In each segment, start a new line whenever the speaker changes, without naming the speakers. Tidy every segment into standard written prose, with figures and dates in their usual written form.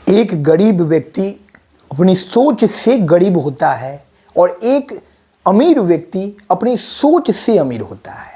एक गरीब व्यक्ति अपनी सोच से गरीब होता है और एक अमीर व्यक्ति अपनी सोच से अमीर होता है।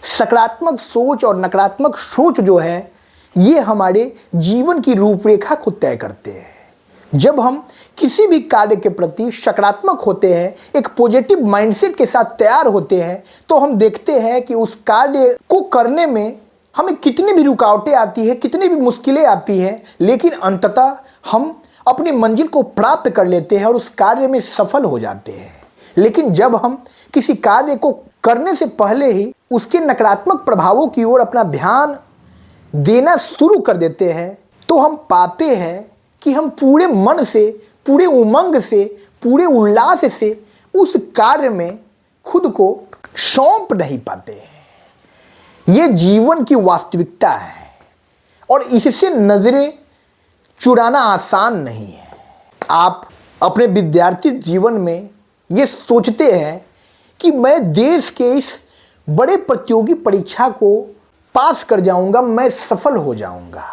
सकारात्मक सोच और नकारात्मक सोच जो है ये हमारे जीवन की रूपरेखा को तय करते हैं। जब हम किसी भी कार्य के प्रति सकारात्मक होते हैं, एक पॉजिटिव माइंडसेट के साथ तैयार होते हैं, तो हम देखते हैं कि उस कार्य को करने में हमें कितनी भी रुकावटें आती है, कितनी भी मुश्किलें आती हैं, लेकिन अंततः हम अपनी मंजिल को प्राप्त कर लेते हैं और उस कार्य में सफल हो जाते हैं। लेकिन जब हम किसी कार्य को करने से पहले ही उसके नकारात्मक प्रभावों की ओर अपना ध्यान देना शुरू कर देते हैं, तो हम पाते हैं कि हम पूरे मन से, पूरे उमंग से, पूरे उल्लास से उस कार्य में खुद को सौंप नहीं पाते हैं। ये जीवन की वास्तविकता है और इससे नजरें चुराना आसान नहीं है। आप अपने विद्यार्थी जीवन में ये सोचते हैं कि मैं देश के इस बड़े प्रतियोगी परीक्षा को पास कर जाऊंगा, मैं सफल हो जाऊंगा।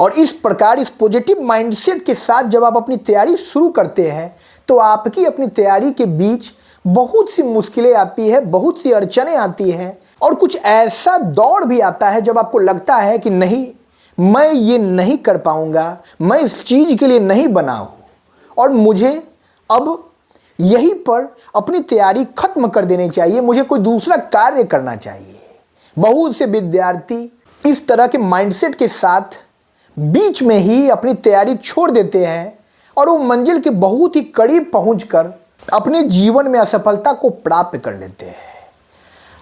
और इस प्रकार इस पॉजिटिव माइंडसेट के साथ जब आप अपनी तैयारी शुरू करते हैं तो आपकी अपनी तैयारी के बीच बहुत सी मुश्किलें आती है, बहुत सी अड़चनें आती हैं और कुछ ऐसा दौर भी आता है जब आपको लगता है कि नहीं, मैं ये नहीं कर पाऊंगा, मैं इस चीज़ के लिए नहीं बना हूँ और मुझे अब यहीं पर अपनी तैयारी खत्म कर देनी चाहिए, मुझे कोई दूसरा कार्य करना चाहिए। बहुत से विद्यार्थी इस तरह के माइंडसेट के साथ बीच में ही अपनी तैयारी छोड़ देते हैं और वो मंजिल के बहुत ही करीब पहुंचकर अपने जीवन में असफलता को प्राप्त कर लेते हैं।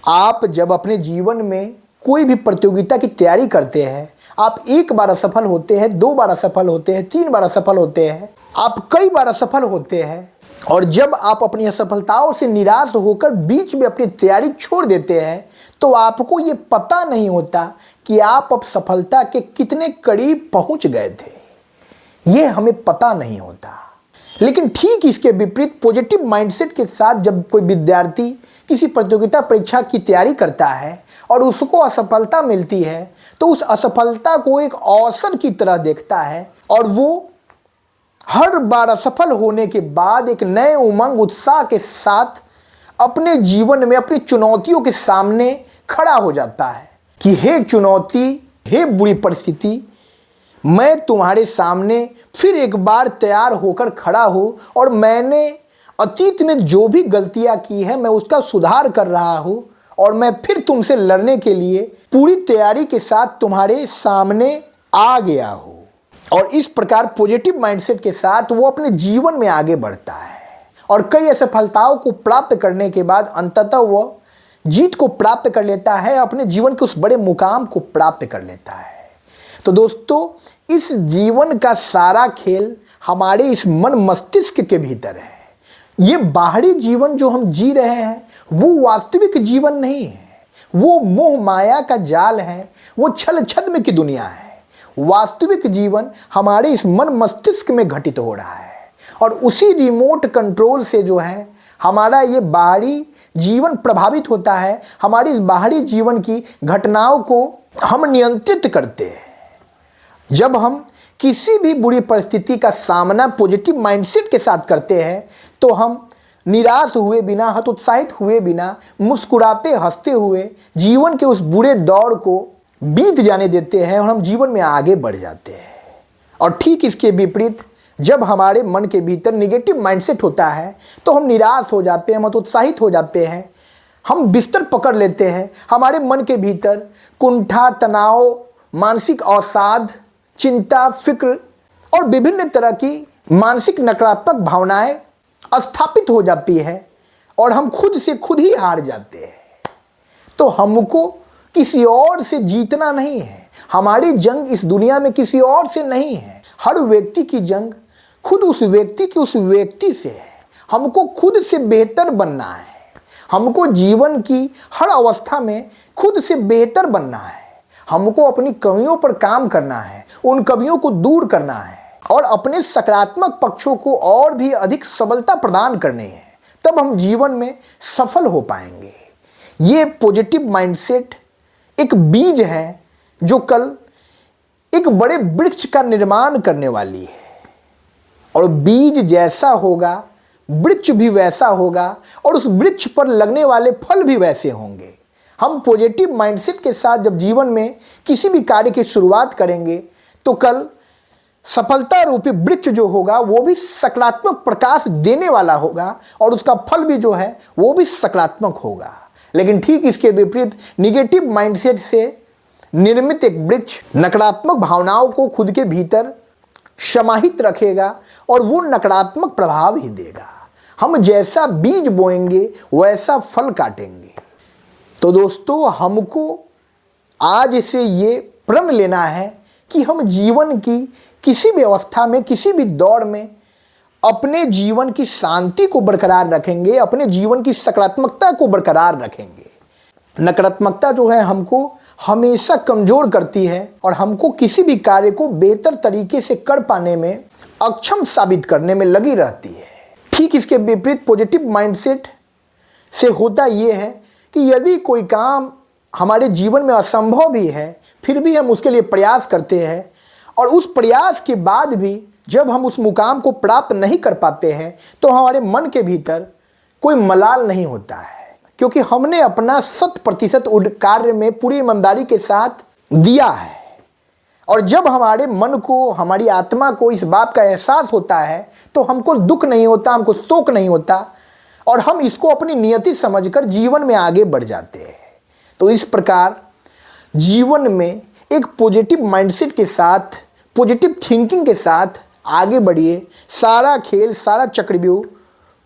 आप जब अपने जीवन में कोई भी प्रतियोगिता की तैयारी करते हैं, आप एक बार असफल होते हैं, 2 बार असफल होते हैं, 3 बार असफल होते हैं, आप कई बार असफल होते हैं और जब आप अपनी असफलताओं से निराश होकर बीच में अपनी तैयारी छोड़ देते हैं तो आपको ये पता नहीं होता कि आप अब सफलता के कितने करीब पहुंच गए थे। ये हमें पता नहीं होता। लेकिन ठीक इसके विपरीत पॉजिटिव माइंडसेट के साथ जब कोई विद्यार्थी किसी प्रतियोगिता परीक्षा की तैयारी करता है और उसको असफलता मिलती है तो उस असफलता को एक अवसर की तरह देखता है और वो हर बार असफल होने के बाद एक नए उमंग उत्साह के साथ अपने जीवन में अपनी चुनौतियों के सामने खड़ा हो जाता है कि हे चुनौती, हे बुरी परिस्थिति, मैं तुम्हारे सामने फिर एक बार तैयार होकर खड़ा हूं और मैंने अतीत में जो भी गलतियां की है मैं उसका सुधार कर रहा हूं और मैं फिर तुमसे लड़ने के लिए पूरी तैयारी के साथ तुम्हारे सामने आ गया हूं। और इस प्रकार पॉजिटिव माइंडसेट के साथ वो अपने जीवन में आगे बढ़ता है और कई असफलताओं को प्राप्त करने के बाद अंततः वो जीत को प्राप्त कर लेता है, अपने जीवन के उस बड़े मुकाम को प्राप्त कर लेता है। तो दोस्तों, इस जीवन का सारा खेल हमारे इस मन मस्तिष्क के भीतर है। ये बाहरी जीवन जो हम जी रहे हैं वो वास्तविक जीवन नहीं है, वो मोह माया का जाल है, वो छल छद्म की दुनिया है। वास्तविक जीवन हमारे इस मन मस्तिष्क में घटित हो रहा है और उसी रिमोट कंट्रोल से जो है हमारा ये बाहरी जीवन प्रभावित होता है। हमारी इस बाहरी जीवन की घटनाओं को हम नियंत्रित करते हैं। जब हम किसी भी बुरी परिस्थिति का सामना पॉजिटिव माइंडसेट के साथ करते हैं तो हम निराश हुए बिना, हतोत्साहित हुए बिना, मुस्कुराते हंसते हुए जीवन के उस बुरे दौर को बीत जाने देते हैं और हम जीवन में आगे बढ़ जाते हैं। और ठीक इसके विपरीत जब हमारे मन के भीतर निगेटिव माइंडसेट होता है तो हम निराश हो जाते हैं, हतोत्साहित हो जाते हैं, हम बिस्तर पकड़ लेते हैं। हमारे मन के भीतर कुंठा, तनाव, मानसिक अवसाद, चिंता, फिक्र और विभिन्न तरह की मानसिक नकारात्मक भावनाएं स्थापित हो जाती है और हम खुद से खुद ही हार जाते हैं। तो हमको किसी और से जीतना नहीं है, हमारी जंग इस दुनिया में किसी और से नहीं है। हर व्यक्ति की जंग खुद उस व्यक्ति से है। हमको खुद से बेहतर बनना है, हमको जीवन की हर अवस्था में खुद से बेहतर बनना है। हमको अपनी कमियों पर काम करना है, उन कमियों को दूर करना है और अपने सकारात्मक पक्षों को और भी अधिक सबलता प्रदान करनी है। तब हम जीवन में सफल हो पाएंगे। ये पॉजिटिव माइंडसेट एक बीज है जो कल एक बड़े वृक्ष का निर्माण करने वाली है। और बीज जैसा होगा वृक्ष भी वैसा होगा, और उस वृक्ष पर लगने वाले फल भी वैसे होंगे। हम पॉजिटिव माइंडसेट के साथ जब जीवन में किसी भी कार्य की शुरुआत करेंगे तो कल सफलता रूपी वृक्ष जो होगा वो भी सकारात्मक प्रकाश देने वाला होगा, और उसका फल भी जो है वो भी सकारात्मक होगा। लेकिन ठीक इसके विपरीत निगेटिव माइंडसेट से निर्मित एक वृक्ष नकारात्मक भावनाओं को खुद के भीतर समाहित रखेगा और वो नकारात्मक प्रभाव ही देगा। हम जैसा बीज बोएंगे वैसा फल काटेंगे। तो दोस्तों, हमको आज से ये प्रण लेना है कि हम जीवन की किसी भी अवस्था में, किसी भी दौर में अपने जीवन की शांति को बरकरार रखेंगे, अपने जीवन की सकारात्मकता को बरकरार रखेंगे। नकारात्मकता जो है हमको हमेशा कमज़ोर करती है और हमको किसी भी कार्य को बेहतर तरीके से कर पाने में अक्षम साबित करने में लगी रहती है। ठीक इसके विपरीत पॉजिटिव माइंडसेट से होता ये है कि यदि कोई काम हमारे जीवन में असंभव भी है फिर भी हम उसके लिए प्रयास करते हैं, और उस प्रयास के बाद भी जब हम उस मुकाम को प्राप्त नहीं कर पाते हैं तो हमारे मन के भीतर कोई मलाल नहीं होता है, क्योंकि हमने अपना 100% कार्य में पूरी ईमानदारी के साथ दिया है। और जब हमारे मन को, हमारी आत्मा को इस बात का एहसास होता है तो हमको दुख नहीं होता, हमको शोक नहीं होता, और हम इसको अपनी नियति समझकर जीवन में आगे बढ़ जाते हैं। तो इस प्रकार जीवन में एक पॉजिटिव माइंडसेट के साथ, पॉजिटिव थिंकिंग के साथ आगे बढ़िए। सारा खेल, सारा चक्रव्यूह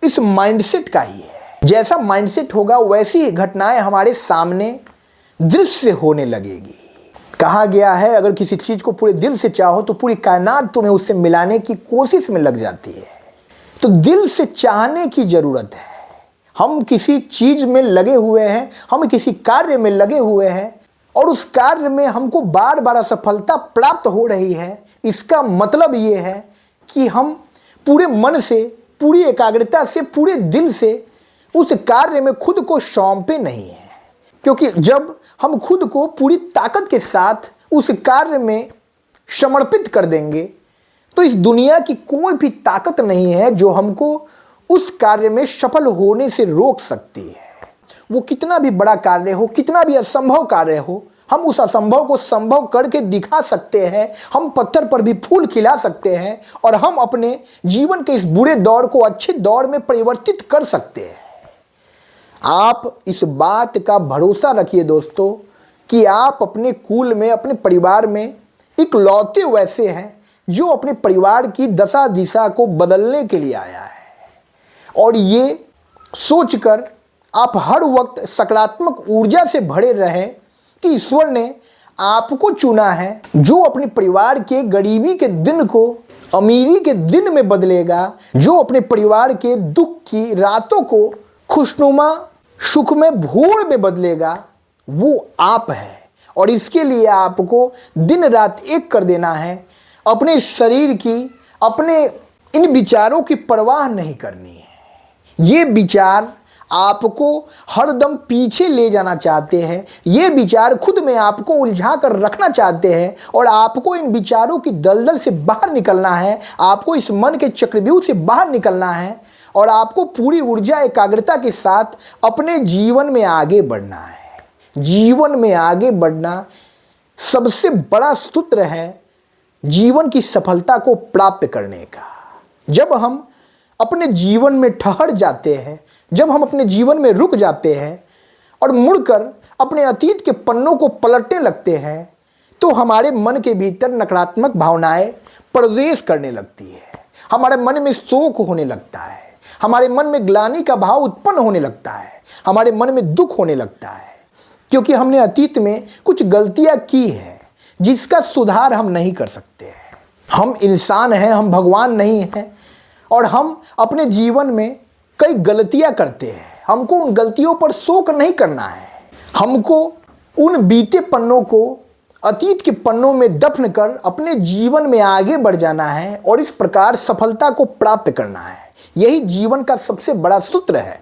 इस माइंडसेट का ही है। जैसा माइंडसेट होगा वैसी ही घटनाएं हमारे सामने दृश्य होने लगेगी। कहा गया है, अगर किसी चीज़ को पूरे दिल से चाहो तो पूरी कायनात तुम्हें उससे मिलाने की कोशिश में लग जाती है। तो दिल से चाहने की ज़रूरत है। हम किसी चीज़ में लगे हुए हैं, हम किसी कार्य में लगे हुए हैं, और उस कार्य में हमको बार बार असफलता प्राप्त हो रही है। इसका मतलब ये है कि हम पूरे मन से, पूरी एकाग्रता से, पूरे दिल से उस कार्य में खुद को सौंपे नहीं है। क्योंकि जब हम खुद को पूरी ताकत के साथ उस कार्य में समर्पित कर देंगे तो इस दुनिया की कोई भी ताकत नहीं है जो हमको उस कार्य में सफल होने से रोक सकती है। वो कितना भी बड़ा कार्य हो, कितना भी असंभव कार्य हो, हम उस असंभव को संभव करके दिखा सकते हैं। हम पत्थर पर भी फूल खिला सकते हैं, और हम अपने जीवन के इस बुरे दौर को अच्छे दौर में परिवर्तित कर सकते हैं। आप इस बात का भरोसा रखिए दोस्तों कि आप अपने कुल में, अपने परिवार में इकलौते वैसे हैं जो अपने परिवार की दशा दिशा को बदलने के लिए आया है। और ये सोचकर आप हर वक्त सकारात्मक ऊर्जा से भरे रहें कि ईश्वर ने आपको चुना है, जो अपने परिवार के गरीबी के दिन को अमीरी के दिन में बदलेगा, जो अपने परिवार के दुख की रातों को खुशनुमा सुखमय भोर में बदलेगा, वो आप है। और इसके लिए आपको दिन रात एक कर देना है। अपने शरीर की, अपने इन विचारों की परवाह नहीं करनी है। ये विचार आपको हरदम पीछे ले जाना चाहते हैं, ये विचार खुद में आपको उलझा कर रखना चाहते हैं, और आपको इन विचारों की दलदल से बाहर निकलना है। आपको इस मन के चक्रव्यूह से बाहर निकलना है, और आपको पूरी ऊर्जा, एकाग्रता के साथ अपने जीवन में आगे बढ़ना है। जीवन में आगे बढ़ना सबसे बड़ा सूत्र है जीवन की सफलता को प्राप्त करने का। जब हम अपने जीवन में ठहर जाते हैं, जब हम अपने जीवन में रुक जाते हैं और मुड़कर अपने अतीत के पन्नों को पलटने लगते हैं, तो हमारे मन के भीतर नकारात्मक भावनाएं प्रवेश करने लगती है। हमारे मन में शोक होने लगता है, हमारे मन में ग्लानि का भाव उत्पन्न होने लगता है, हमारे मन में दुख होने लगता है, क्योंकि हमने अतीत में कुछ गलतियां की हैं जिसका सुधार हम नहीं कर सकते हैं। हम इंसान हैं, हम भगवान नहीं हैं, और हम अपने जीवन में कई गलतियां करते हैं। हमको उन गलतियों पर शोक नहीं करना है। हमको उन बीते पन्नों को अतीत के पन्नों में दफन कर अपने जीवन में आगे बढ़ जाना है, और इस प्रकार सफलता को प्राप्त करना है। यही जीवन का सबसे बड़ा सूत्र है।